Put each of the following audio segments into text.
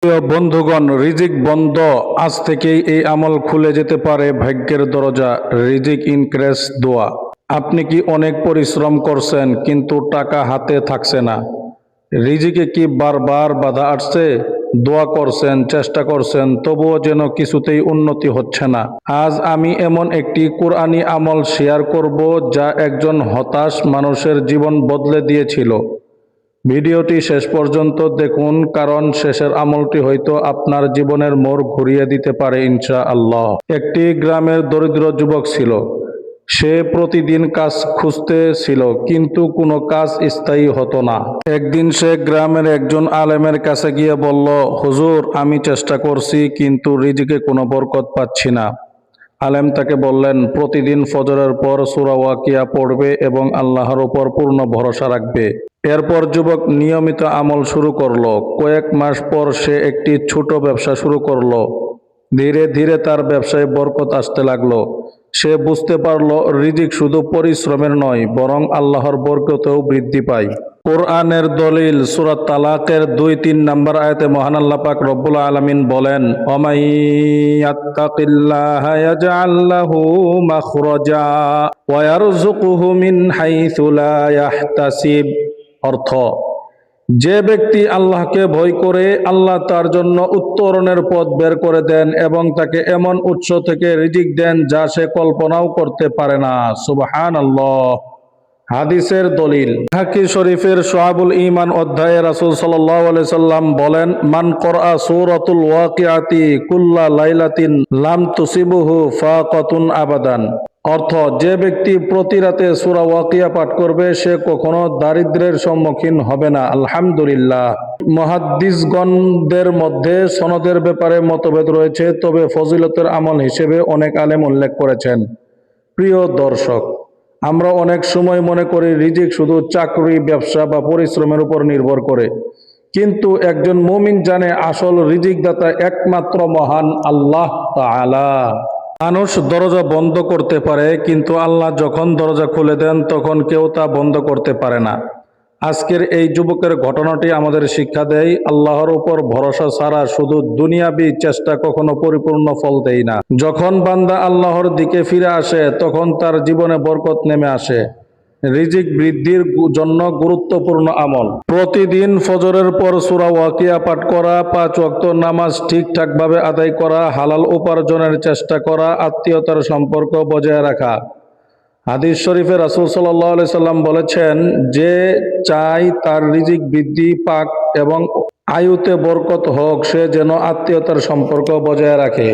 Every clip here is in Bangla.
প্রিয় বন্ধুগণ, রিজিক বন্ধ। আজ থেকেই এই আমল খুলে যেতে পারে ভাগ্যের দরজা। রিজিক ইনক্রেস দোয়া। আপনি কি অনেক পরিশ্রম করছেন কিন্তু টাকা হাতে থাকছে না? রিজিকে কি বারবার বাধা আসছে? দোয়া করছেন, চেষ্টা করছেন, তবুও যেন কিছুতেই উন্নতি হচ্ছে না। আজ আমি এমন একটি কোরআনি আমল শেয়ার করব যা একজন হতাশ মানুষের জীবন বদলে দিয়েছিল। ভিডিওটি শেষ পর্যন্ত দেখুন, কারণ শেষের আমলটি হয়তো আপনার জীবনের মোড় ঘুরিয়ে দিতে পারে ইনশাআল্লাহ। একটি গ্রামের দরিদ্র যুবক ছিল। সে প্রতিদিন কাজ খুঁজতে ছিল, কিন্তু কোনো কাজ স্থায়ী হতো না। একদিন সে গ্রামের একজন আলেমের কাছে গিয়ে বলল, হুজুর, আমি চেষ্টা করছি কিন্তু রিজিকে কোনো বরকত পাচ্ছি না। আলেম তাকে বললেন, প্রতিদিন ফজরের পর সূরা ওয়াকিয়া পড়বে এবং আল্লাহর উপর পূর্ণ ভরসা রাখবে। এরপর যুবক নিয়মিত আমল শুরু করলো। কয়েক মাস পর সে একটি ছোট ব্যবসা শুরু করলো। ধীরে ধীরে তার ব্যবসায় বরকত আসতে লাগলো। সে বুঝতে পারলো রিজিক শুধু পরিশ্রমের নয়, বরং আল্লাহর বরকতেও বৃদ্ধি পায়। কোরআনের দলিল সূরা তালাকের ২-৩ নম্বর আয়াতে মহান আল্লাহ পাক রব্বুল আলামিন বলেন, ওয়ামাই ইয়াত্তাকিল্লাহা ইয়াজআল লাহু মাখরাজা ওয়া ইয়ারযুকুহু মিন হাইসু লা ইয়াহতাসিব। অর্থ, যে ব্যক্তি আল্লাহকে ভয় করে, আল্লাহ তার জন্য উত্তরণের পথ বের করে দেন এবং তাকে এমন উৎস থেকে রিজিক দেন যা সে কল্পনাও করতে পারে না। সুবহানাল্লাহ। হাদিসের দলিল, হাকি শরীফের শুআবুল ঈমান অধ্যায়ে রাসূল সাল্লাল্লাহু আলাইহি সাল্লাম বলেন, মান করা সূরাতুল ওয়াকিআতি কুল্লা লাইলাতিন লাম তুসিবুহু ফাকাতুন আবাদান। অর্থ, যে ব্যক্তি প্রতি রাতে সূরা ওয়াকিয়া পাঠ করবে সে কখনো দারিদ্র্যের সম্মুখীন হবে না। আলহামদুলিল্লাহ। মুহাদ্দিসগণদের মধ্যে সনদের ব্যাপারে মতভেদ রয়েছে, তবে ফজিলতের আমল হিসেবে অনেক আলেম উল্লেখ করেছেন। প্রিয় দর্শক, আমরা অনেক সময় মনে করি রিজিক শুধু চাকরি, ব্যবসা বা পরিশ্রমের উপর নির্ভর করে, কিন্তু একজন মুমিন জানে আসল রিজিকদাতা একমাত্র মহান আল্লাহ তাআলা। মানুষ দরজা বন্ধ করতে পারে, কিন্তু আল্লাহ যখন দরজা খুলে দেন তখন কেউ তা বন্ধ করতে পারে না। আজকের এই যুবকের ঘটনাটি আমাদের শিক্ষা দেয়, আল্লাহর উপর ভরসা ছাড়া শুধু দুনিয়াবি চেষ্টা কখনো পরিপূর্ণ ফল দেয় না। যখন বান্দা আল্লাহর দিকে ফিরে আসে তখন তার জীবনে বরকত নেমে আসে। রিজিক বৃদ্ধির জন্য গুরুত্বপূর্ণ আমল, প্রতিদিন ফজরের পর সূরা ওয়াকিয়া পাঠ করা, 5 ওয়াক্ত নামাজ ঠিকঠাকভাবে আদায় করা, হালাল উপার্জনের চেষ্টা করা, আত্মীয়তার সম্পর্ক বজায় রাখা। হাদিস শরীফে রাসূল সাল্লাল্লাহু আলাইহি সাল্লাম বলেছেন, যে চাই তার রিজিক বৃদ্ধি পাক এবং আয়ুতে বরকত হোক, সে যেন আত্মীয়তার সম্পর্ক বজায় রাখে।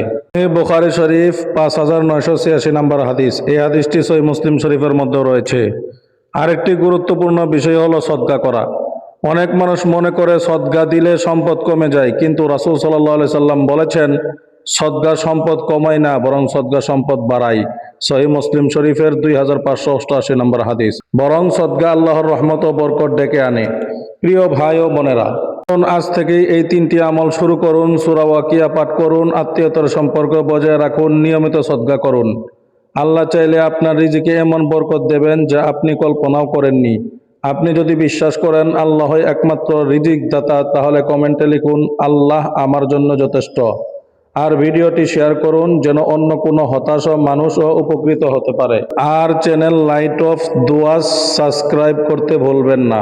বুখারী শরীফ 5986 নম্বর হাদিস। এই হাদিসটি সহিহ মুসলিম শরীফের মধ্যে রয়েছে। আরেকটি গুরুত্বপূর্ণ বিষয় হলো সদকা করা। অনেক মানুষ মনে করে সদকা দিলে সম্পদ কমে যায়, কিন্তু রাসূল সাল্লাল্লাহু আলাইহি সাল্লাম বলেছেন, সদকা সম্পদ কমায় না, বরং সদকা সম্পদ বাড়ায়। সহিহ মুসলিম শরীফের 2588 নম্বর হাদিস। বরং সদকা আল্লাহর রহমত ও বরকত ডেকে আনে। প্রিয় ভাই ও বোনেরা, আজ থেকেই এই 3টি আমল শুরু করুন। সূরা ওয়াকিয়া পাঠ করুন, আত্মীয়তার সম্পর্ক বজায় রাখুন, নিয়মিত সদকা করুন। আল্লাহ চাইলে আপনার রিজিকে এমন বরকত দেবেন যা আপনি কল্পনাও করেননি। আপনি যদি বিশ্বাস করেন আল্লাহই একমাত্র রিজিক দাতা, তাহলে কমেন্টে লিখুন, আল্লাহ আমার জন্য যথেষ্ট। আর ভিডিওটি শেয়ার করুন যেন অন্য কোনো হতাশ মানুষও উপকৃত হতে পারে। আর চ্যানেল লাইট অফ দোয়া সাবস্ক্রাইব করতে ভুলবেন না।